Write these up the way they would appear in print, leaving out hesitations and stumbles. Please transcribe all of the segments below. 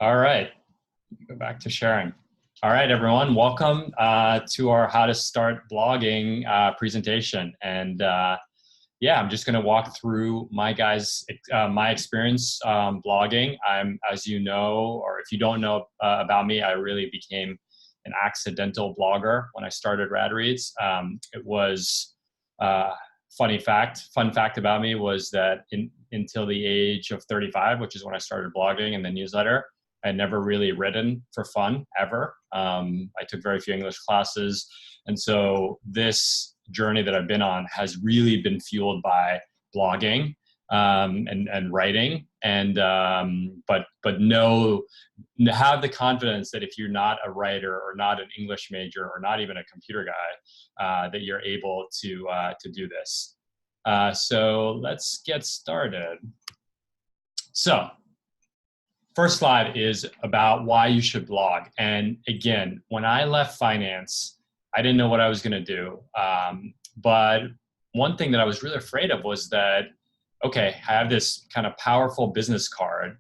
All right, go back to sharing. All right, everyone, welcome to our How to Start Blogging presentation. And yeah, I'm just going to walk through my experience blogging. As you know, or if you don't know about me, I really became an accidental blogger when I started Radreads. It was fun fact about me was that until the age of 35, which is when I started blogging and the newsletter, I had never really written for fun ever. I took very few English classes. And so this journey that I've been on has really been fueled by blogging and writing. And but have the confidence that if you're not a writer or not an English major or not even a computer guy, that you're able to do this. So let's get started. So first slide is about why you should blog. And again, when I left finance, I didn't know what I was going to do. But one thing that I was really afraid of was that, okay, I have this kind of powerful business card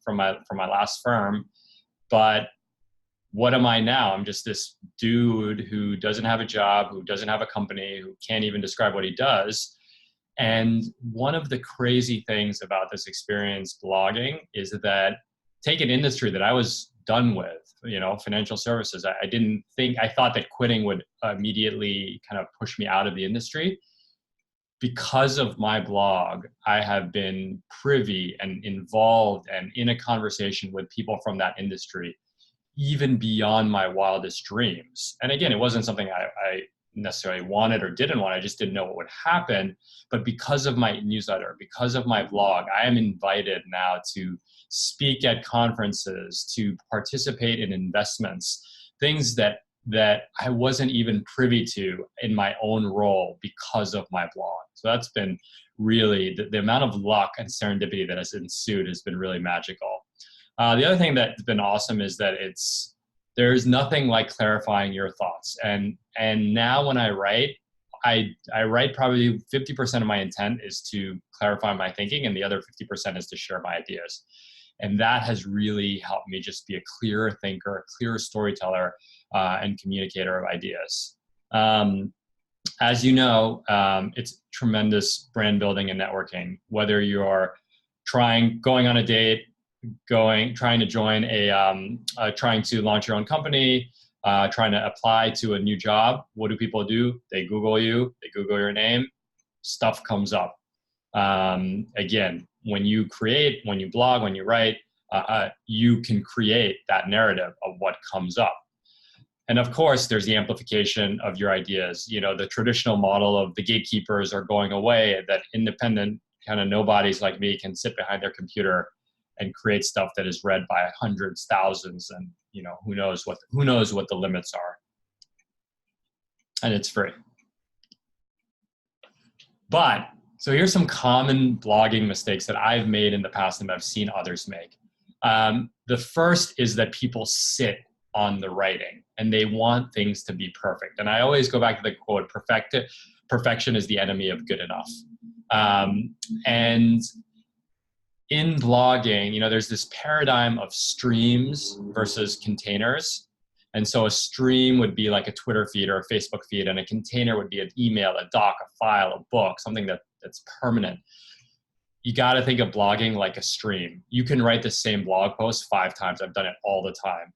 from my last firm, but what am I now? I'm just this dude who doesn't have a job, who doesn't have a company, who can't even describe what he does. And one of the crazy things about this experience blogging is that take an industry that I was done with, financial services. I thought that quitting would immediately kind of push me out of the industry. Because of my blog, I have been privy and involved and in a conversation with people from that industry, even beyond my wildest dreams. And again, it wasn't something I necessarily wanted or didn't want. I just didn't know what would happen. But because of my newsletter, because of my blog, I am invited now to speak at conferences, to participate in investments, things that I wasn't even privy to in my own role because of my blog. So that's been really, the amount of luck and serendipity that has ensued has been really magical. The other thing that's been awesome is that there's nothing like clarifying your thoughts. And now when I write, I write probably 50% of my intent is to clarify my thinking, and the other 50% is to share my ideas. And that has really helped me just be a clearer thinker, a clearer storyteller, and communicator of ideas. As you know, it's tremendous brand building and networking, whether you're going on a date, trying to join trying to launch your own company, trying to apply to a new job. What do people do? They Google you, they Google your name, stuff comes up. Again, when you blog, when you write, you can create that narrative of what comes up. And of course, there's the amplification of your ideas. The traditional model of the gatekeepers are going away, that independent kind of nobodies like me can sit behind their computer and create stuff that is read by hundreds, thousands, and who knows what the limits are. And it's free. But so here's some common blogging mistakes that I've made in the past and that I've seen others make. The first is that people sit on the writing and they want things to be perfect. And I always go back to the quote, perfection is the enemy of good enough. And in blogging, there's this paradigm of streams versus containers. And so a stream would be like a Twitter feed or a Facebook feed, and a container would be an email, a doc, a file, a book, something that's permanent. You got to think of blogging like a stream. You can write the same blog post 5 times. I've done it all the time.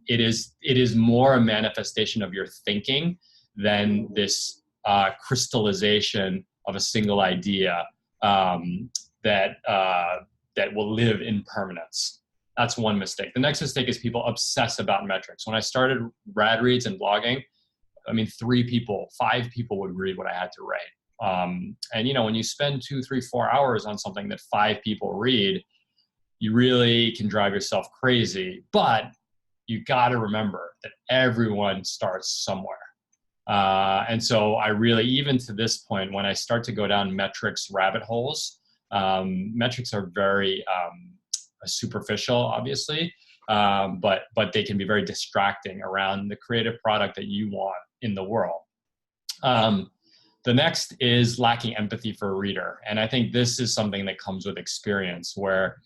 It is more a manifestation of your thinking than this crystallization of a single idea that will live in permanence. That's one mistake. The next mistake is people obsess about metrics. When I started Radreads and blogging, 3 people, 5 people would read what I had to write. And when you spend 2, 3, 4 hours on something that 5 people read, you really can drive yourself crazy. But you got to remember that everyone starts somewhere. And so I really, even to this point, when I start to go down metrics rabbit holes, metrics are very superficial, obviously, but they can be very distracting around the creative product that you want in the world. The next is lacking empathy for a reader. And I think this is something that comes with experience, where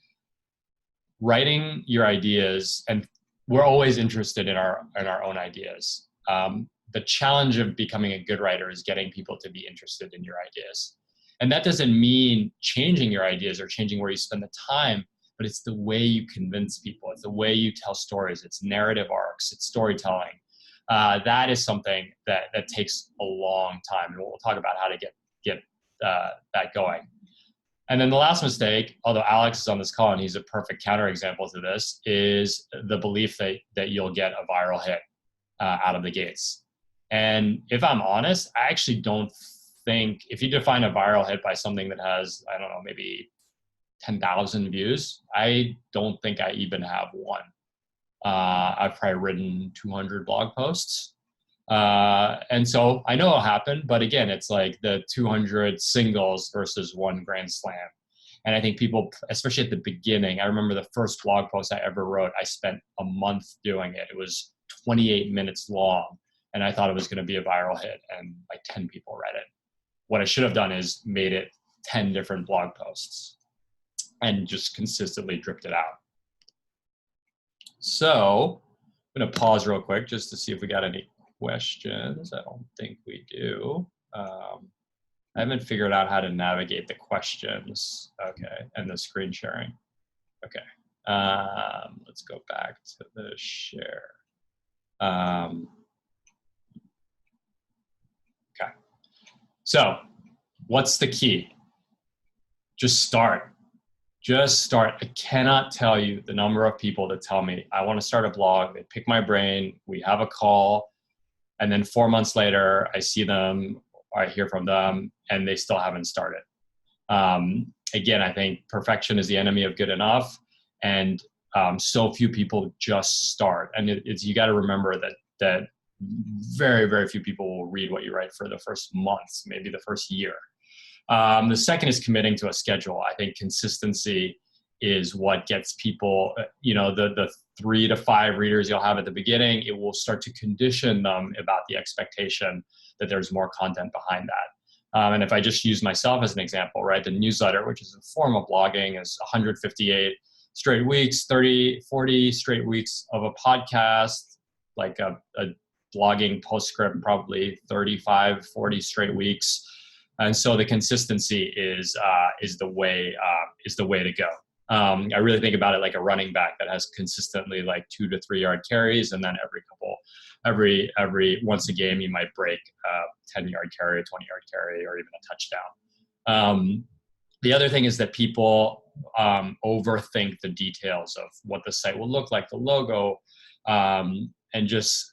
writing your ideas, and we're always interested in our own ideas. The challenge of becoming a good writer is getting people to be interested in your ideas. And that doesn't mean changing your ideas or changing where you spend the time, but it's the way you convince people. It's the way you tell stories. It's narrative arcs. It's storytelling. That is something that takes a long time. And we'll talk about how to get that going. And then the last mistake, although Alex is on this call and he's a perfect counterexample to this, is the belief that you'll get a viral hit out of the gates. And if I'm honest, I actually don't think, if you define a viral hit by something that has, I don't know, maybe 10,000 views, I don't think I even have one. I've probably written 200 blog posts. And so I know it'll happen, but again, it's like the 200 singles versus one grand slam. And I think people, especially at the beginning, I remember the first blog post I ever wrote, I spent a month doing it. It was 28 minutes long, and I thought it was going to be a viral hit, and like 10 people read it. What I should have done is made it 10 different blog posts and just consistently dripped it out. So I'm going to pause real quick just to see if we got any questions. I don't think we do. I haven't figured out how to navigate the questions. Okay, and the screen sharing. Okay, let's go back to the share. Okay, so what's the key? Just start. Just start. I cannot tell you the number of people that tell me, I want to start a blog. They pick my brain. We have a call. And then 4 months later, I see them, or I hear from them, and they still haven't started. Again, I think perfection is the enemy of good enough. And so few people just start. And you got to remember that very, very few people will read what you write for the first months, maybe the first year. The second is committing to a schedule. I think consistency is what gets people, the 3 to 5 readers you'll have at the beginning, it will start to condition them about the expectation that there's more content behind that. And if I just use myself as an example, right, the newsletter, which is a form of blogging, is 158 straight weeks, 30, 40 straight weeks of a podcast, like a blogging postscript, probably 35, 40 straight weeks. And so the consistency is the way to go. I really think about it like a running back that has consistently like 2 to 3 yard carries, and then every once a game you might break a 10-yard carry, a 20-yard carry, or even a touchdown. The other thing is that people overthink the details of what the site will look like, the logo, and just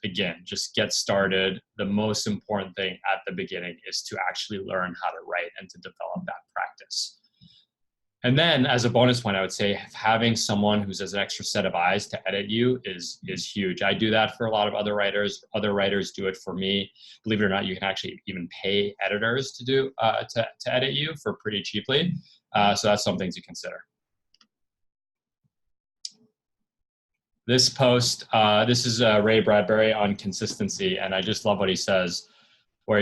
get started. The most important thing at the beginning is to actually learn how to write and to develop that practice. And then as a bonus point, I would say having someone who's as an extra set of eyes to edit you is huge. I do that for a lot of other writers. Other writers do it for me. Believe it or not, you can actually even pay editors to do to edit you for pretty cheaply. So that's something to consider. This post, this is Ray Bradbury on consistency, and I just love what he says, where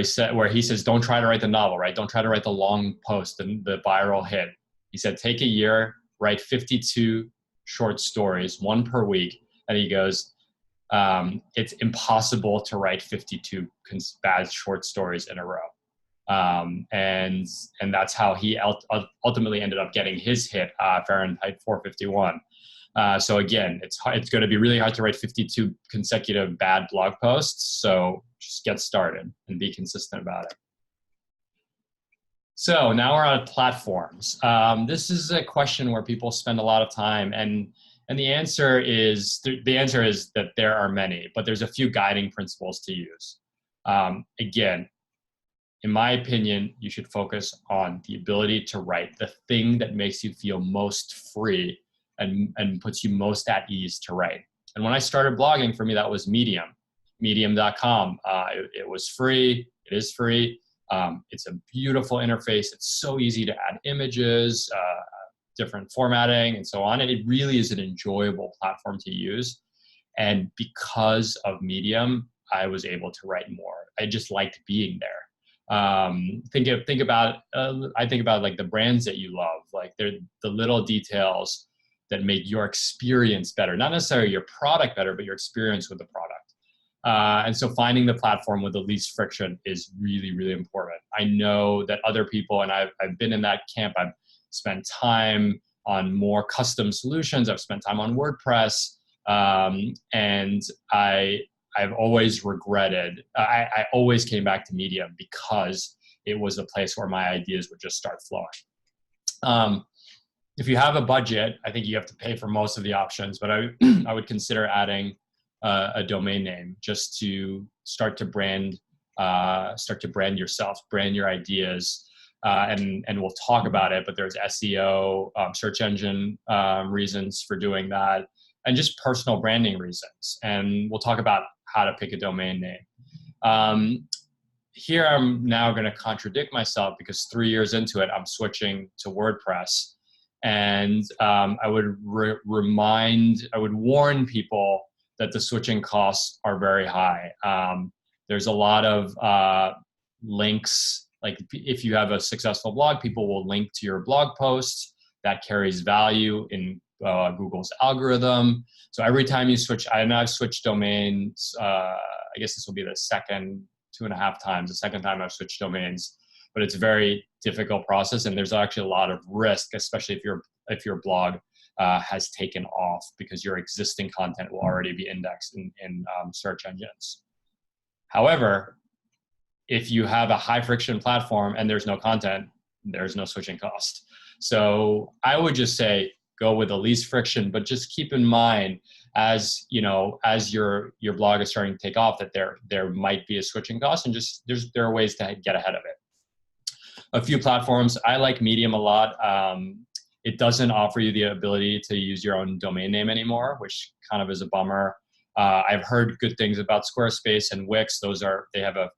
he says, don't try to write the novel, right? Don't try to write the long post, the viral hit. He said, take a year, write 52 short stories, 1 per week. And he goes, it's impossible to write 52 bad short stories in a row. And that's how he ultimately ended up getting his hit, Fahrenheit 451. So again, it's going to be really hard to write 52 consecutive bad blog posts. So just get started and be consistent about it. So now we're on platforms. This is a question where people spend a lot of time, and the answer is that there are many, but there's a few guiding principles to use. Again, in my opinion, you should focus on the ability to write the thing that makes you feel most free and puts you most at ease to write. And when I started blogging, for me, that was Medium, medium.com. It was free. It is free. It's a beautiful interface. It's so easy to add images, different formatting, and so on. And it really is an enjoyable platform to use. And because of Medium, I was able to write more. I just liked being there. I think about like the brands that you love, like they're the little details that make your experience better, not necessarily your product better, but your experience with the product. And so finding the platform with the least friction is really, really important. I know that other people, and I've been in that camp, I've spent time on more custom solutions, I've spent time on WordPress, and I've always regretted, I always came back to Medium because it was a place where my ideas would just start flowing. If you have a budget, I think you have to pay for most of the options, but I would consider adding a domain name just to start to brand yourself, brand your ideas, and we'll talk about it. But there's SEO, search engine reasons for doing that, and just personal branding reasons. And we'll talk about how to pick a domain name. Here I'm now going to contradict myself because 3 years into it, I'm switching to WordPress, and I would warn people that the switching costs are very high. There's a lot of links. Like if you have a successful blog, people will link to your blog posts. That carries value in Google's algorithm. So every time you switch, I've switched domains. I guess this will be the second 2.5 times, the second time I've switched domains. But it's a very difficult process, and there's actually a lot of risk, especially if your blog has taken off, because your existing content will already be indexed in search engines. However, if you have a high friction platform and there's no content, there's no switching cost. So I would just say go with the least friction, but just keep in mind, as you know, as your blog is starting to take off, that there might be a switching cost, and just there are ways to get ahead of it. A few platforms, I like Medium a lot. It doesn't offer you the ability to use your own domain name anymore, which kind of is a bummer. I've heard good things about Squarespace and Wix. They have a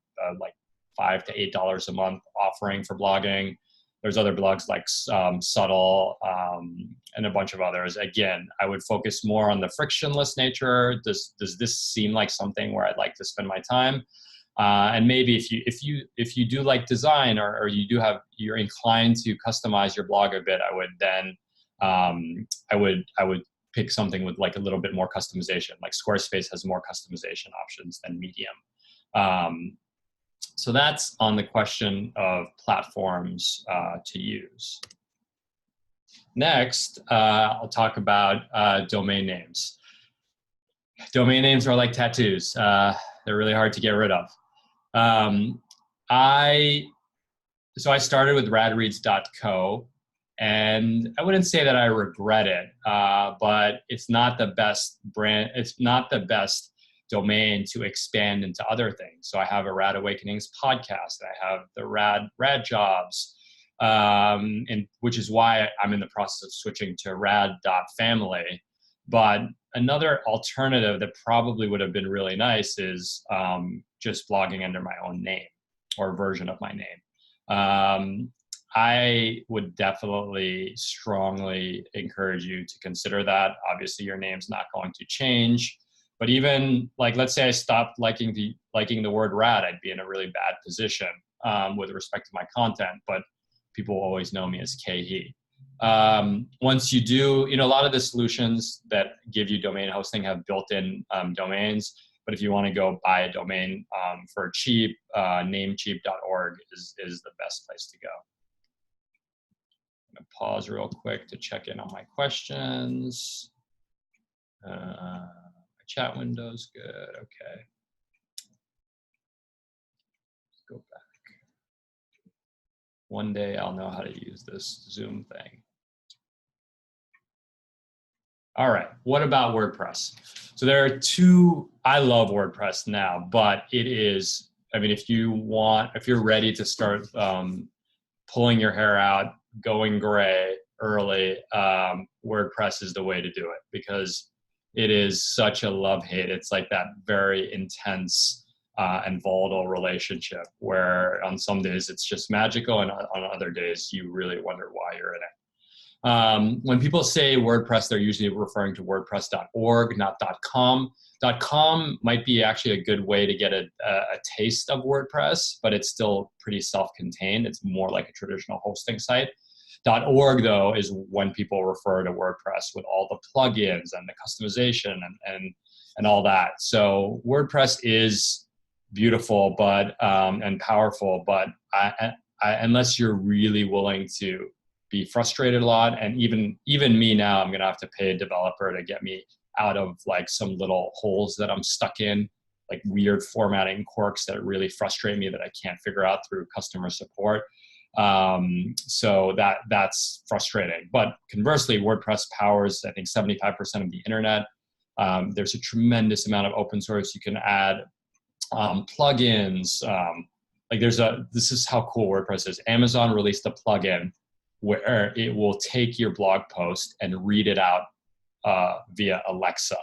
like $5 to $8 a month offering for blogging. There's other blogs like Subtle and a bunch of others. Again, I would focus more on the frictionless nature. Does this seem like something where I'd like to spend my time? And maybe if you do like design, or you're inclined to customize your blog a bit, I would then I would pick something with like a little bit more customization. Like Squarespace has more customization options than Medium. So that's on the question of platforms to use. Next, I'll talk about domain names. Domain names are like tattoos. They're really hard to get rid of. I started with radreads.co, and I wouldn't say that I regret it, but it's not the best brand. It's not the best domain to expand into other things. So I have a Rad Awakenings podcast. I have the Rad Jobs, and which is why I'm in the process of switching to rad.family. But another alternative that probably would have been really nice is just blogging under my own name or version of my name. I would definitely strongly encourage you to consider that. Obviously, your name's not going to change. But even like, let's say I stopped liking the word rad, I'd be in a really bad position with respect to my content. But people always know me as K-He. Once you do, a lot of the solutions that give you domain hosting have built-in domains. But if you want to go buy a domain for cheap, namecheap.org is the best place to go. I'm going to pause real quick to check in on my questions. My chat window's good. Okay. Let's go back. One day I'll know how to use this Zoom thing. All right, what about WordPress? So there are two, I love WordPress now, but it is, if you're ready to start pulling your hair out, going gray early, WordPress is the way to do it, because it is such a love-hate. It's like that very intense and volatile relationship where on some days it's just magical, and on other days you really wonder why you're in it. When people say WordPress, they're usually referring to WordPress.org, not .com. .com might be actually a good way to get a taste of WordPress, but it's still pretty self-contained. It's more like a traditional hosting site. .org though is when people refer to WordPress with all the plugins and the customization and all that. So WordPress is beautiful, but and powerful, but unless you're really willing to be frustrated a lot, and even me now, I'm gonna have to pay a developer to get me out of like some little holes that I'm stuck in, like weird formatting quirks that really frustrate me that I can't figure out through customer support. So that's frustrating. But conversely, WordPress powers, I think, 75% of the internet. There's a tremendous amount of open source you can add, plugins. This is how cool WordPress is. Amazon released a plugin where it will take your blog post and read it out via Alexa.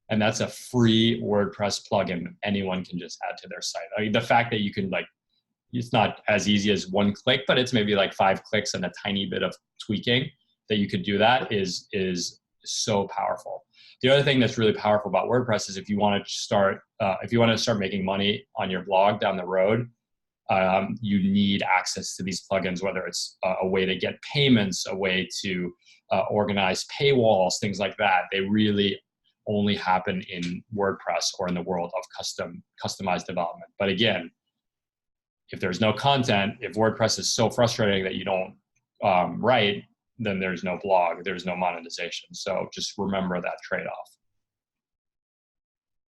And that's a free WordPress plugin that anyone can just add to their site. I mean, the fact that you can it's not as easy as one click, but it's maybe like 5 clicks and a tiny bit of tweaking that you could do that is so powerful. The other thing that's really powerful about WordPress is if you want to start making money on your blog down the road, you need access to these plugins, whether it's a way to get payments, a way to organize paywalls, things like that. They really only happen in WordPress or in the world of customized development. But again, if there's no content, if WordPress is so frustrating that you don't write, then there's no blog, there's no monetization. So just remember that trade-off.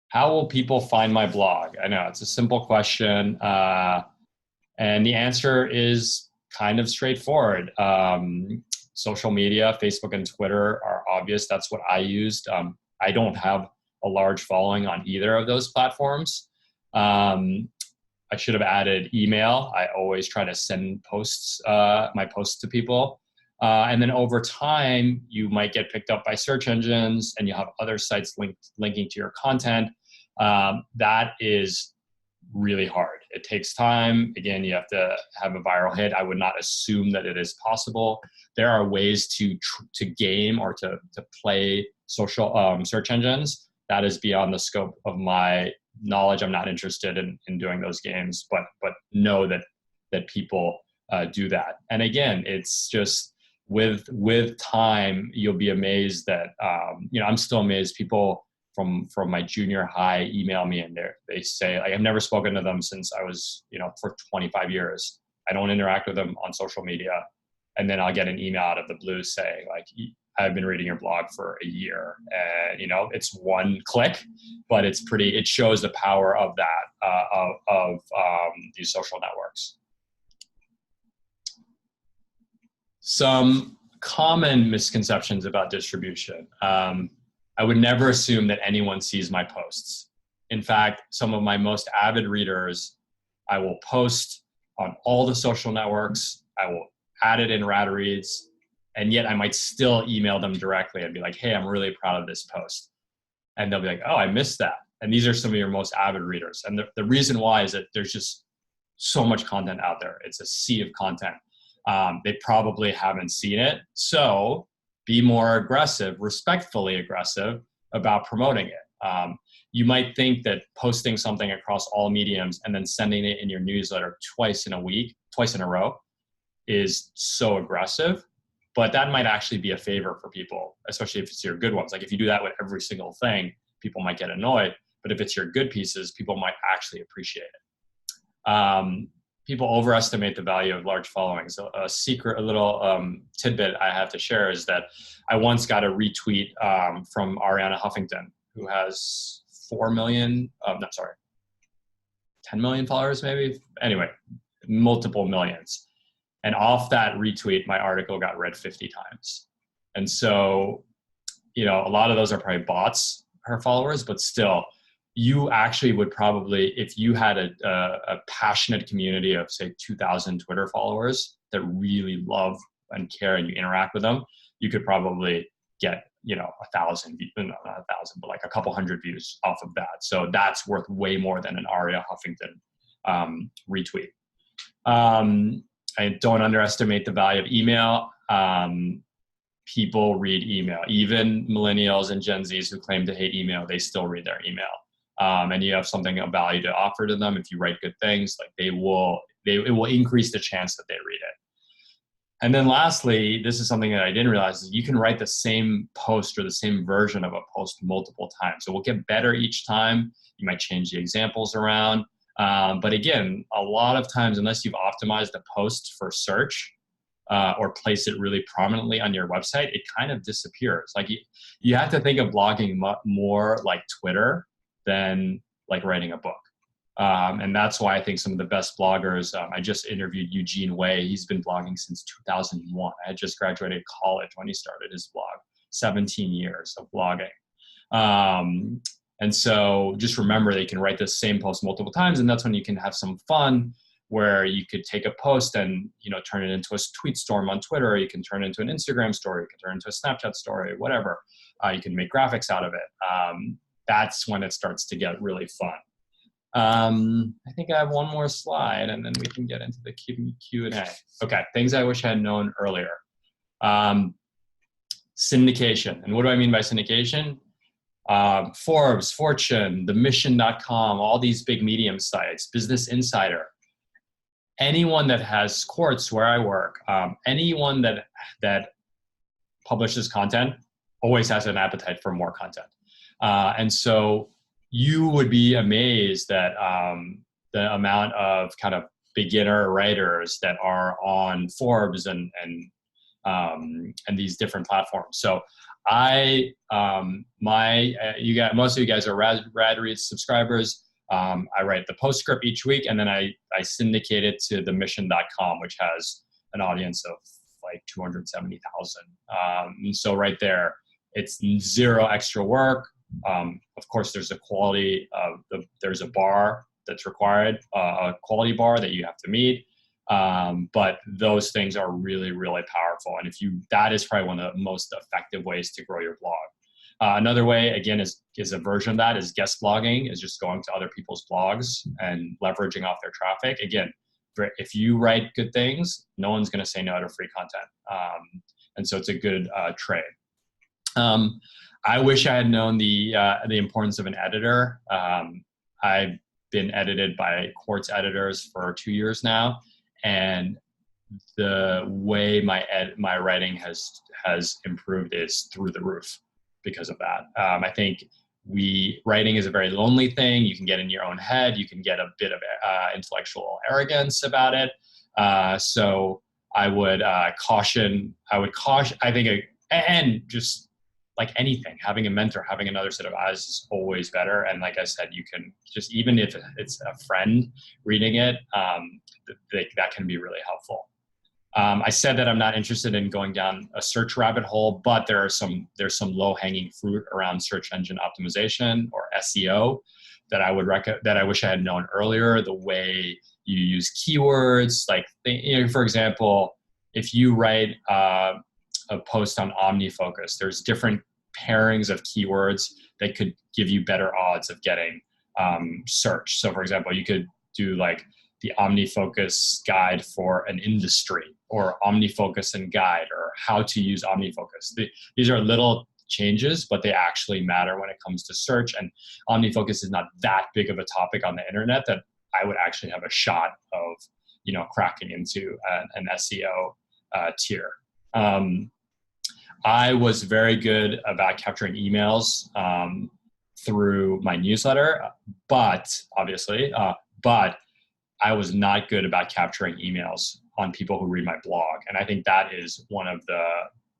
How will people find my blog? I know it's a simple question. And the answer is kind of straightforward. Social media, Facebook and Twitter are obvious. That's what I used. I don't have a large following on either of those platforms. I should have added email. I always try to send my posts to people. And then over time, you might get picked up by search engines and you have other sites linking to your content. That is really hard. It takes time. Again, you have to have a viral hit. I would not assume that it is possible. There are ways to game or to play social search engines. That is beyond the scope of my knowledge. I'm not interested in doing those games, but know that people do that. And again, it's just with time, you'll be amazed that I'm still amazed. People from my junior high email me and they say, I've never spoken to them since I was, for 25 years. I don't interact with them on social media. And then I'll get an email out of the blue saying like, I've been reading your blog for a year, and it's one click, but it shows the power of that, of these social networks. Some common misconceptions about distribution. I would never assume that anyone sees my posts. In fact, some of my most avid readers, I will post on all the social networks. I will add it in Rad Reads, and yet I might still email them directly and be like, hey, I'm really proud of this post. And they'll be like, oh, I missed that. And these are some of your most avid readers. And the reason why is that there's just so much content out there. It's a sea of content. They probably haven't seen it. So be more aggressive, respectfully aggressive about promoting it. You might think that posting something across all mediums and then sending it in your newsletter twice in a row is so aggressive, but that might actually be a favor for people, especially if it's your good ones. Like if you do that with every single thing, people might get annoyed, but if it's your good pieces, people might actually appreciate it. People overestimate the value of large followings. A little tidbit I have to share is that I once got a retweet from Ariana Huffington, who has 10 million followers maybe. Anyway, multiple millions. And off that retweet, my article got read 50 times. And so, a lot of those are probably bots, her followers, but still, you actually would probably, if you had a passionate community of say 2,000 Twitter followers that really love and care and you interact with them, you could probably get, 1,000, not 1,000, but like a couple hundred views off of that. So that's worth way more than an Aria Huffington retweet. I don't underestimate the value of email. People read email. Even millennials and Gen Zs who claim to hate email, they still read their email. And you have something of value to offer to them. If you write good things, like it will increase the chance that they read it. And then lastly, this is something that I didn't realize, is you can write the same post or the same version of a post multiple times. So we'll get better each time. You might change the examples around. But again, a lot of times, unless you've optimized the post for search or place it really prominently on your website, it kind of disappears. Like you have to think of blogging more like Twitter than like writing a book. And that's why I think some of the best bloggers, I just interviewed Eugene Wei. He's been blogging since 2001. I had just graduated college when he started his blog, 17 years of blogging. And so just remember, they can write the same post multiple times, and that's when you can have some fun, where you could take a post and, you know, turn it into a tweet storm on Twitter. You can turn it into an Instagram story. You can turn it into a Snapchat story, whatever. You can make graphics out of it. That's when it starts to get really fun. I think I have one more slide, and then we can get into the Q&A. Okay, things I wish I had known earlier. Syndication. And what do I mean by syndication? Forbes, Fortune, themission.com, all these big medium sites, Business Insider. Anyone that has courts where I work, anyone that publishes content always has an appetite for more content. And so you would be amazed that the amount of kind of beginner writers that are on Forbes and these different platforms. So most of you guys are Bradbury subscribers. I write the postscript each week, and then I syndicate it to themission.com, which has an audience of like 270,000. And so right there, it's zero extra work. Of course, there's a quality, there's a bar that's required, a quality bar that you have to meet. But those things are really, really powerful. And that is probably one of the most effective ways to grow your blog. Another way, again, is a version of that is guest blogging, is just going to other people's blogs and leveraging off their traffic. Again, if you write good things, no one's going to say no to free content. And so it's a good trade. I wish I had known the importance of an editor. I've been edited by Quartz editors for 2 years now, and the way my writing has improved is through the roof because of that. I think writing is a very lonely thing. You can get in your own head. You can get a bit of intellectual arrogance about it. So I would caution. I think, and just like anything, having a mentor, having another set of eyes is always better. And like I said, you can just, even if it's a friend reading it, that can be really helpful. I said that I'm not interested in going down a search rabbit hole, but there's some low-hanging fruit around search engine optimization or SEO that I wish I had known earlier. The way you use keywords, like, for example, if you write a post on OmniFocus, there's different pairings of keywords that could give you better odds of getting search. So for example, you could do like the OmniFocus guide for an industry, or OmniFocus and guide, or how to use OmniFocus. These are little changes, but they actually matter when it comes to search. And OmniFocus is not that big of a topic on the internet that I would actually have a shot of, cracking into an SEO tier. I was very good about capturing emails through my newsletter, but I was not good about capturing emails on people who read my blog. And I think that is one of the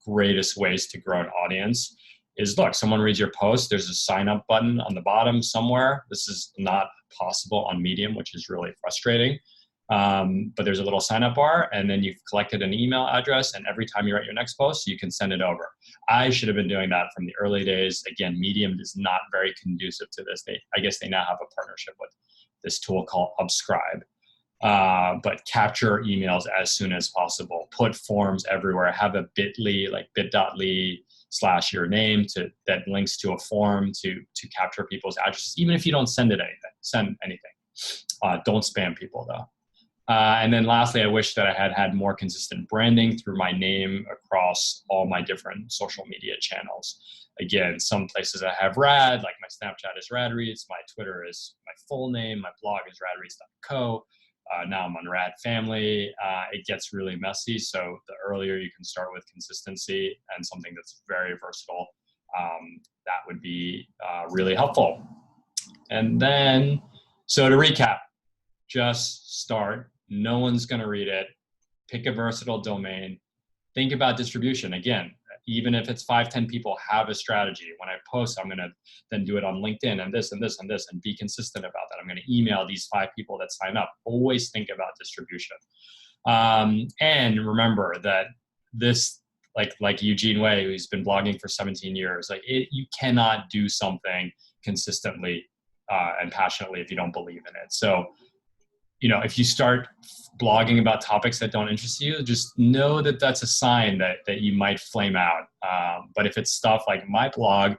greatest ways to grow an audience is, look, someone reads your post, there's a sign up button on the bottom somewhere. This is not possible on Medium, which is really frustrating. But there's a little sign up bar, and then you've collected an email address, and every time you write your next post, you can send it over. I should have been doing that from the early days. Again, Medium is not very conducive to this. I guess they now have a partnership with this tool called Upscribe. But capture emails as soon as possible. Put forms everywhere. Have a bit.ly, like bit.ly/your name that links to a form to capture people's addresses, even if you don't send anything. Don't spam people though. And then lastly, I wish that I had more consistent branding through my name across all my different social media channels. Again, some places I have Rad, like my Snapchat is Radreads, my Twitter is my full name, my blog is radreads.co. Now I'm on Rad Family. It gets really messy. So the earlier you can start with consistency and something that's very versatile, that would be really helpful. And then, so to recap, just start. No one's going to read it. Pick a versatile domain. Think about distribution. Again, even if it's 5-10 people, have a strategy. When I post, I'm going to then do it on LinkedIn and this and this and this, and be consistent about that. I'm going to email these 5 people that sign up. Always think about distribution. And remember that this, like Eugene Wei, who's been blogging for 17 years, you cannot do something consistently and passionately if you don't believe in it. So, if you start blogging about topics that don't interest you, just know that that's a sign that you might flame out. But if it's stuff like my blog,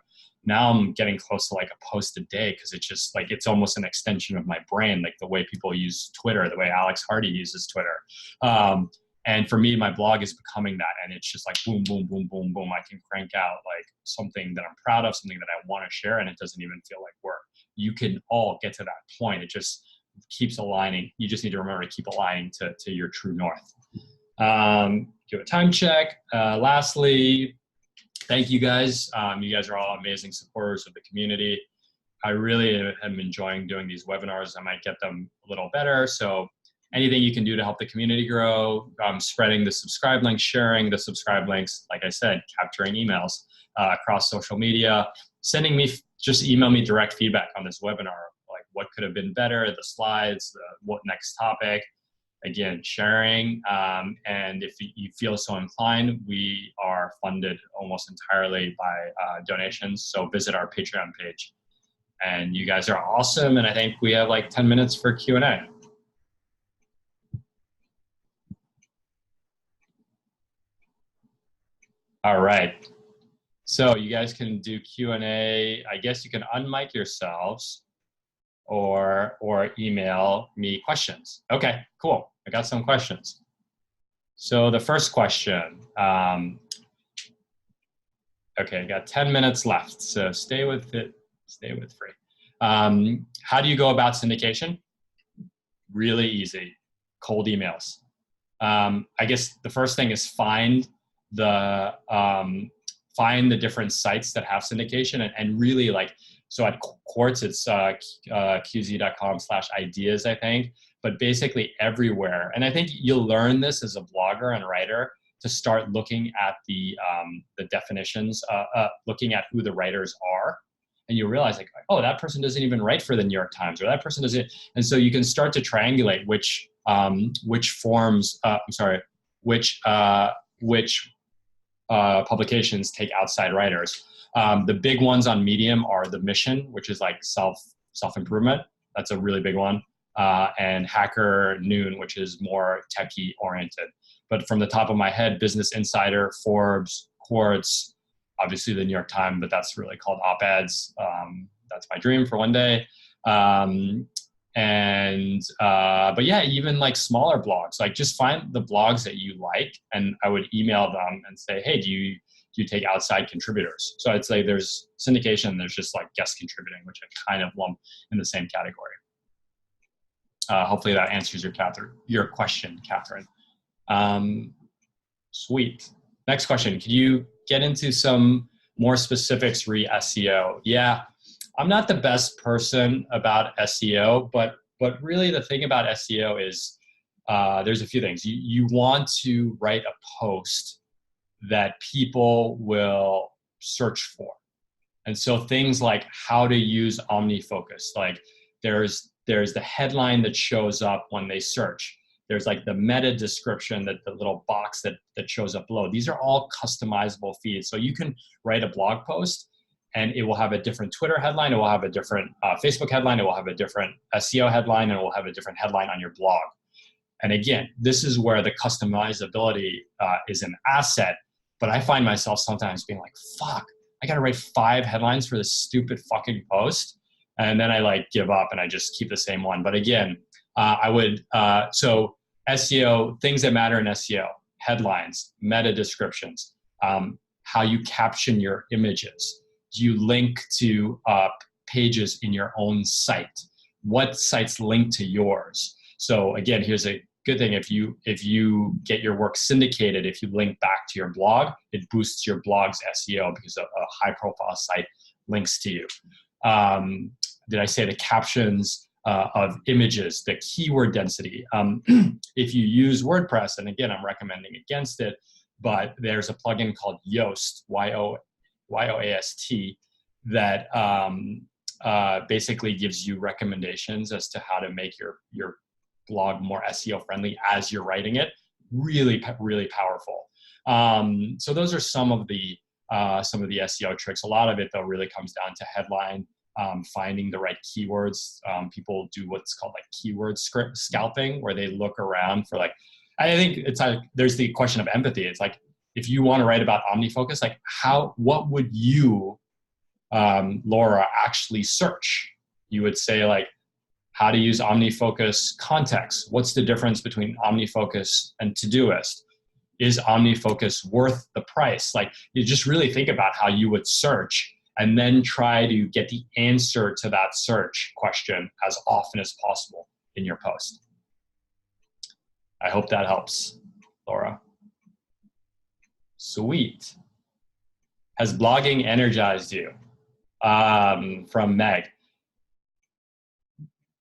now I'm getting close to like a post a day, because it's just like, it's almost an extension of my brain, like the way people use Twitter, the way Alex Hardy uses Twitter. And for me, my blog is becoming that. And it's just like boom, boom, boom, boom, boom. I can crank out like something that I'm proud of, something that I want to share, and it doesn't even feel like work. You can all get to that point. It just keeps aligning. You just need to remember to keep aligning to your true north. Do a time check. Lastly, thank you guys. You guys are all amazing supporters of the community. I really am enjoying doing these webinars. I might get them a little better. So anything you can do to help the community grow, spreading the subscribe links, sharing the subscribe links, like I said, capturing emails across social media, just email me direct feedback on this webinar. Like what could have been better, the slides, what next topic. Again, sharing. And if you feel so inclined, we are funded almost entirely by donations. So visit our Patreon page. And you guys are awesome. And I think we have like 10 minutes for Q&A. All right. So you guys can do Q&A. I guess you can unmic yourselves or email me questions. Okay, cool. I got some questions. So the first question, okay, got 10 minutes left. So stay with it, stay with free. How do you go about syndication? Really easy, cold emails. I guess the first thing is find the different sites that have syndication and really like, so at Quartz, it's qz.com/ideas, I think, but basically everywhere. And I think you'll learn this as a blogger and writer to start looking at the definitions, looking at who the writers are. And you realize like, oh, that person doesn't even write for the New York Times, or that person doesn't. And so you can start to triangulate which publications take outside writers. The big ones on Medium are The Mission, which is like self-improvement. That's a really big one. And Hacker Noon, which is more techie oriented. But from the top of my head, Business Insider, Forbes, Quartz, obviously the New York Times, but that's really called op-eds. That's my dream for one day. But yeah, even like smaller blogs, like just find the blogs that you like, and I would email them and say, hey, do you take outside contributors? So I'd say there's syndication, there's just like guest contributing, which I kind of lump in the same category. Hopefully that answers your question, Catherine. Sweet. Next question. Could you get into some more specifics re SEO? Yeah, I'm not the best person about SEO, but really the thing about SEO is there's a few things. You want to write a post that people will search for. And so things like how to use OmniFocus, like there's the headline that shows up when they search. There's like the meta description, that the little box that shows up below. These are all customizable feeds. So you can write a blog post and it will have a different Twitter headline. It will have a different Facebook headline. It will have a different SEO headline, and it will have a different headline on your blog. And again, this is where the customizability is an asset. But I find myself sometimes being like, fuck, I got to write 5 headlines for this stupid fucking post. And then I like give up and I just keep the same one. But again, so SEO, things that matter in SEO, headlines, meta descriptions, how you caption your images. Do you link to pages in your own site? What sites link to yours? So again, here's a good thing. If you get your work syndicated, if you link back to your blog, it boosts your blog's SEO because a high profile site links to you. Did I say the captions of images, the keyword density? If you use WordPress, and again, I'm recommending against it, but there's a plugin called Yoast, Y-O-A-S-T, that basically gives you recommendations as to how to make your blog more SEO friendly as you're writing it. Really, really powerful. So those are some of the SEO tricks. A lot of it though really comes down to headline, finding the right keywords. People do what's called like keyword script scalping, where they look around for like, I think it's like, there's the question of empathy. It's like, if you want to write about OmniFocus, like what would you, Laura, actually search? You would say like, how to use OmniFocus context. What's the difference between OmniFocus and Todoist? Is OmniFocus worth the price? Like, you just really think about how you would search and then try to get the answer to that search question as often as possible in your post. I hope that helps, Laura. Sweet. Has blogging energized you? From Meg.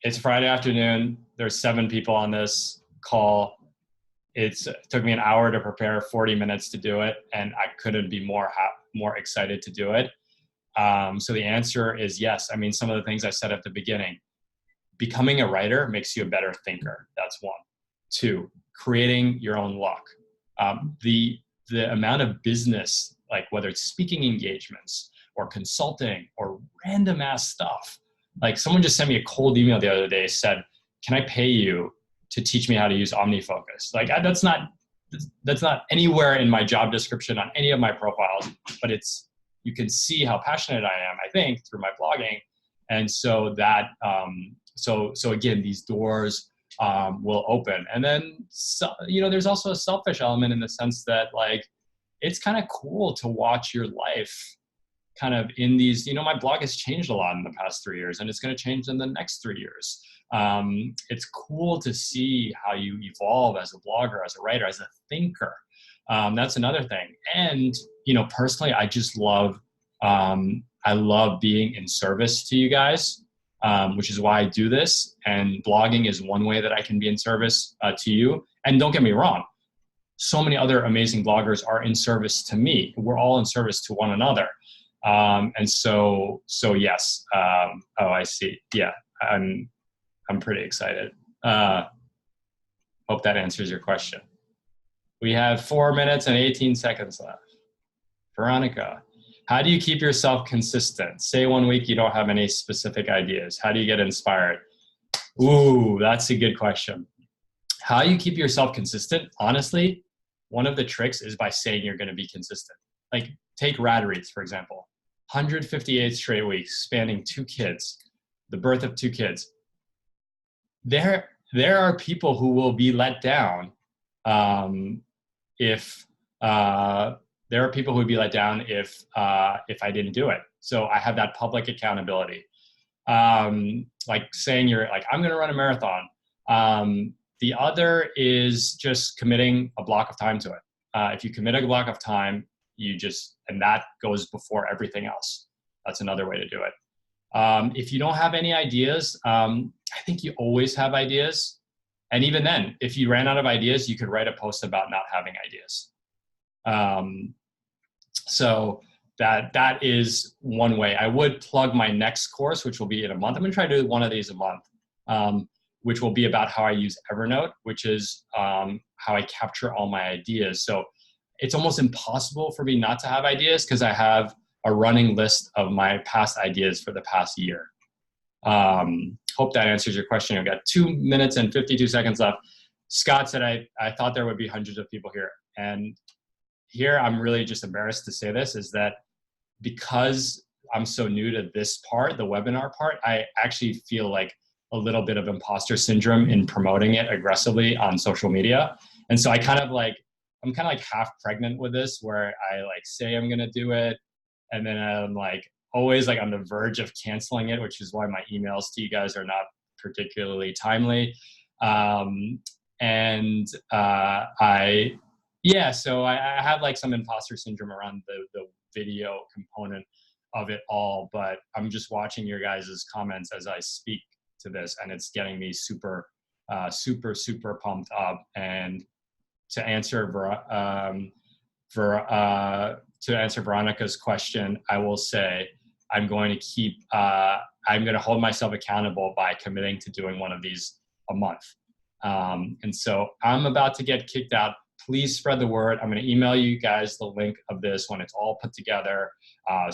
It's Friday afternoon. There's 7 people on this call. It took me an hour to prepare, 40 minutes to do it, and I couldn't be more excited to do it. So the answer is yes. I mean, some of the things I said at the beginning. Becoming a writer makes you a better thinker. That's 1. 2, creating your own luck. The amount of business, like whether it's speaking engagements or consulting or random ass stuff. Like someone just sent me a cold email the other day, said, can I pay you to teach me how to use OmniFocus? Like that's not anywhere in my job description on any of my profiles, but you can see how passionate I am, I think, through my blogging. And so that, so again, these doors will open. And then, there's also a selfish element in the sense that like, it's kind of cool to watch your life kind of in these, my blog has changed a lot in the past 3 years, and it's going to change in the next 3 years. It's cool to see how you evolve as a blogger, as a writer, as a thinker. That's another thing. And, personally, I just love, I love being in service to you guys, which is why I do this. And blogging is one way that I can be in service to you. And don't get me wrong, so many other amazing bloggers are in service to me. We're all in service to one another. And so yes. Oh, I see. Yeah, I'm pretty excited. Hope that answers your question. We have 4 minutes and 18 seconds left. Veronica, how do you keep yourself consistent? Say 1 week you don't have any specific ideas. How do you get inspired? Ooh, that's a good question. How you keep yourself consistent? Honestly, one of the tricks is by saying you're going to be consistent. Like take Rad Reads, for example. 158 straight weeks, spanning 2 kids, the birth of 2 kids. There are people who will be let down if there are people who would be let down if I didn't do it. So I have that public accountability. Like saying you're like, I'm going to run a marathon. The other is just committing a block of time to it. If you commit a block of time, and that goes before everything else. That's another way to do it. If you don't have any ideas, I think you always have ideas. And even then, if you ran out of ideas, you could write a post about not having ideas. So that is one way. I would plug my next course, which will be in a month. I'm going to try to do one of these a month, which will be about how I use Evernote, which is how I capture all my ideas. So it's almost impossible for me not to have ideas because I have a running list of my past ideas for the past year. Hope that answers your question. I've got 2 minutes and 52 seconds left. Scott said, I thought there would be hundreds of people here. And here, I'm really just embarrassed to say this, is that because I'm so new to this part, the webinar part, I actually feel like a little bit of imposter syndrome in promoting it aggressively on social media. And so I'm kind of like half pregnant with this, where I like say I'm going to do it. And then I'm like always like on the verge of canceling it, which is why my emails to you guys are not particularly timely. And so I have like some imposter syndrome around the video component of it all, but I'm just watching your guys' comments as I speak to this, and it's getting me super pumped up. And to answer Veronica's question, I will say I'm going to hold myself accountable by committing to doing one of these a month. And so I'm about to get kicked out. Please spread the word. I'm going to email you guys the link of this when it's all put together.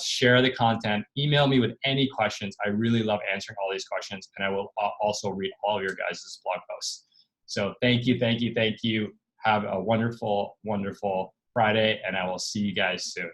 Share the content. Email me with any questions. I really love answering all these questions, and I will also read all of your guys' blog posts. So thank you. Have a wonderful, wonderful Friday, and I will see you guys soon.